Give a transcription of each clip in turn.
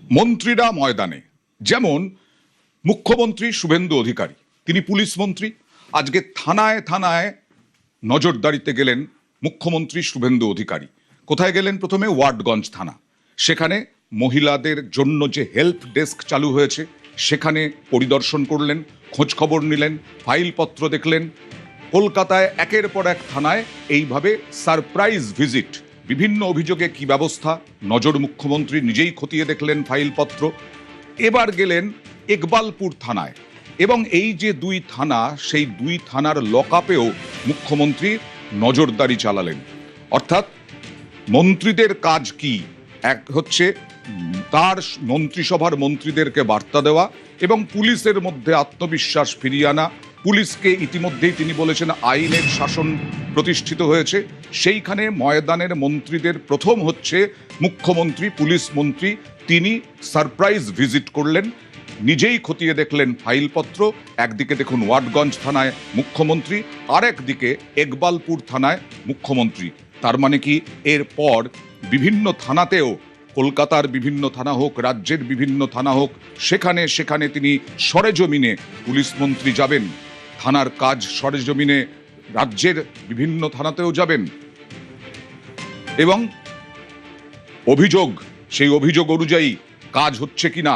মন্ত্রীরা ময়দানে, যেমন মুখ্যমন্ত্রী শুভেন্দু অধিকারী, তিনি পুলিশ মন্ত্রী। আজকে থানায় থানায় নজরদারিতে গেলেন মুখ্যমন্ত্রী শুভেন্দু অধিকারী। কোথায় গেলেন? প্রথমে ওয়ার্ডগঞ্জ থানা, সেখানে মহিলাদের জন্য যে হেল্প ডেস্ক চালু হয়েছে সেখানে পরিদর্শন করলেন, খোঁজ খবর নিলেন, ফাইলপত্র দেখলেন। কলকাতায় একের পর এক থানায় এইভাবে সারপ্রাইজ ভিজিট, বিভিন্ন অভিযোগে কি ব্যবস্থা নজর মুখ্যমন্ত্রী নিজেই খতিয়ে দেখলেন ফাইলপত্র। এবার গেলেন ইকবালপুর থানায়, এবং এই যে দুই থানা, সেই দুই থানার লকআপেও মুখ্যমন্ত্রী নজরদারি চালালেন। অর্থাৎ মন্ত্রীদের কাজ কি? এক হচ্ছে তার মন্ত্রিসভার মন্ত্রীদেরকে বার্তা দেওয়া এবং পুলিশের মধ্যে আত্মবিশ্বাস ফিরিয়ে আনা। পুলিশকে ইতিমধ্যেই তিনি বলেছেন আইনের শাসন প্রতিষ্ঠিত হয়েছে, সেইখানে ময়দানের মন্ত্রীদের প্রথম হচ্ছে মুখ্যমন্ত্রী, পুলিশ মন্ত্রী। তিনি সারপ্রাইজ ভিজিট করলেন, নিজেই খতিয়ে দেখলেন ফাইলপত্র। একদিকে দেখুন ওয়ার্ডগঞ্জ থানায় মুখ্যমন্ত্রী, আর একদিকে ইকবালপুর থানায় মুখ্যমন্ত্রী। তার মানে কি এরপর বিভিন্ন থানাতেও, কলকাতার বিভিন্ন থানা হোক, রাজ্যের বিভিন্ন থানা হোক, সেখানে সেখানে তিনি সরেজমিনে, পুলিশ মন্ত্রী যাবেন, থানার কাজ সরেজমিনে রাজ্যের বিভিন্ন থানাতেও যাবেন, এবং অভিযোগ, সেই অভিযোগ অনুযায়ী কাজ হচ্ছে কিনা,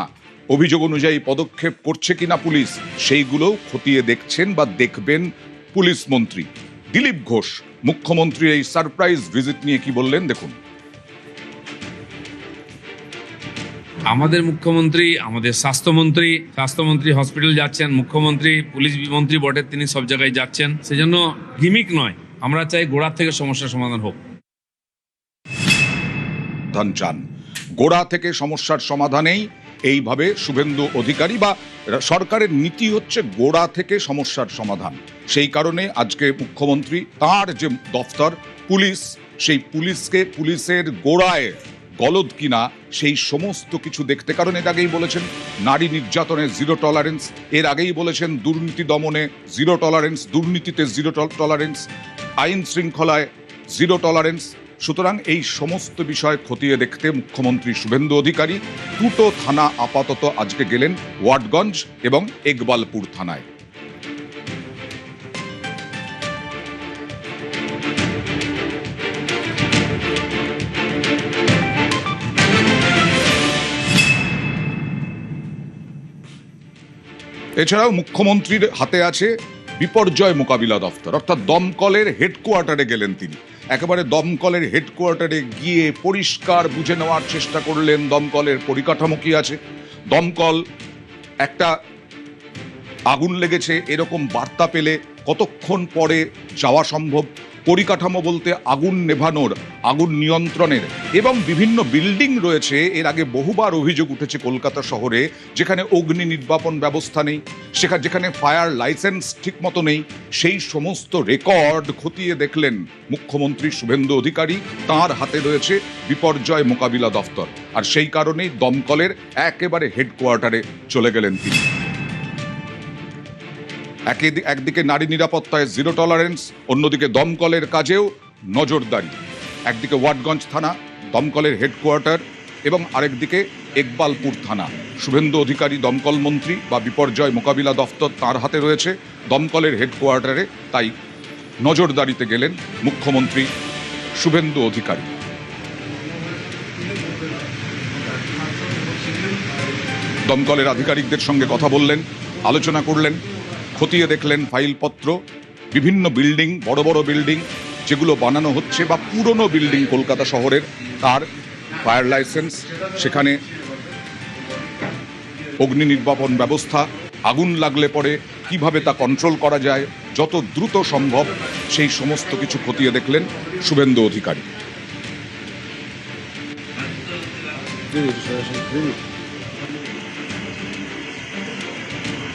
অভিযোগ অনুযায়ী পদক্ষেপ করছে কিনা পুলিশ, সেইগুলোও খতিয়ে দেখছেন বা দেখবেন পুলিশ মন্ত্রী দিলীপ ঘোষ। মুখ্যমন্ত্রী এই সারপ্রাইজ ভিজিট নিয়ে কি বললেন দেখুন। আমাদের মুখ্যমন্ত্রী, আমাদের স্বাস্থ্যমন্ত্রী হসপিটাল যাচ্ছেন, মুখ্যমন্ত্রী পুলিশ মন্ত্রী বটে, তিনি সব জায়গায় যাচ্ছেন। সেজন্য গিমিক নয়, আমরা চাই গোড়ার থেকে সমস্যার সমাধান হোক। চান গোড়া থেকে সমস্যার সমাধানেই এইভাবে শুভেন্দু অধিকারী, বা সরকারের নীতি হচ্ছে গোড়া থেকে সমস্যার সমাধান। সেই কারণে আজকে মুখ্যমন্ত্রী তার যে দফতর পুলিশ, সেই পুলিশকে, পুলিশের গোড়ায় গলদ কিনা সেই সমস্ত কিছু দেখতে, কারণ এর আগেই বলেছেন নারী নির্যাতনে জিরো টলারেন্স, এর আগেই বলেছেন দুর্নীতি দমনে জিরো টলারেন্স, দুর্নীতিতে জিরো টলারেন্স, আইন শৃঙ্খলায় জিরো টলারেন্স। সুতরাং এই সমস্ত বিষয় খতিয়ে দেখতে মুখ্যমন্ত্রী শুভেন্দু অধিকারী দুটো থানা আপাতত আজকে গেলেন, ওয়ার্ডগঞ্জ এবং ইকবালপুর থানায়। এছাড়াও মুখ্যমন্ত্রীর হাতে আছে বিপর্যয় মোকাবিলা দফতর, অর্থাৎ দমকলের হেডকোয়ার্টারে গেলেন তিনি। একেবারে দমকলের হেডকোয়ার্টারে গিয়ে পরিষ্কার বুঝে নেওয়ার চেষ্টা করলেন দমকলের পরিকাঠামো কি আছে। দমকল একটা আগুন লেগেছে এরকম বার্তা পেলে কতক্ষণ পরে যাওয়া সম্ভব, পরিকাঠামো বলতে আগুন নেভানোর, আগুন নিয়ন্ত্রণের, এবং বিভিন্ন বিল্ডিং রয়েছে। এর আগে বহুবার অভিযোগ উঠেছে কলকাতা শহরে, যেখানে অগ্নি নির্বাপন ব্যবস্থা নেই, যেখানে ফায়ার লাইসেন্স ঠিক মতো নেই, সেই সমস্ত রেকর্ড খতিয়ে দেখলেন মুখ্যমন্ত্রী শুভেন্দু অধিকারী। তার হাতে রয়েছে বিপর্যয় মোকাবিলা দফতর, আর সেই কারণেই দমকলের একেবারে হেডকোয়ার্টারে চলে গেলেন তিনি। একদিকে নারী নিরাপত্তায় জিরো টলারেন্স, অন্যদিকে দমকলের কাজেও নজরদারি। একদিকে ওয়ার্ডগঞ্জ থানা, দমকলের হেডকোয়ার্টার, এবং আরেকদিকে ইকবালপুর থানা। শুভেন্দু অধিকারী দমকল মন্ত্রী বা বিপর্যয় মোকাবিলা দফতর তার হাতে রয়েছে, দমকলের হেডকোয়ার্টারে তাই নজরদারিতে গেলেন মুখ্যমন্ত্রী শুভেন্দু অধিকারী। দমকলের আধিকারিকদের সঙ্গে কথা বললেন, আলোচনা করলেন, খতিয়ে দেখলেন ফাইলপত্র, বিভিন্ন বিল্ডিং, বড় বড় বিল্ডিং যেগুলো বানানো হচ্ছে বা পুরনো বিল্ডিং কলকাতা শহরের, তার ফায়ার লাইসেন্স, সেখানে অগ্নি নির্বাপন ব্যবস্থা, আগুন লাগলে পরে কিভাবে তা কন্ট্রোল করা যায় যত দ্রুত সম্ভব, সেই সমস্ত কিছু খতিয়ে দেখলেন শুভেন্দু অধিকারী।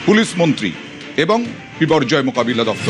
পুলিশ মন্ত্রী এবং বিপর্যয় মোকাবিলা দপ্তর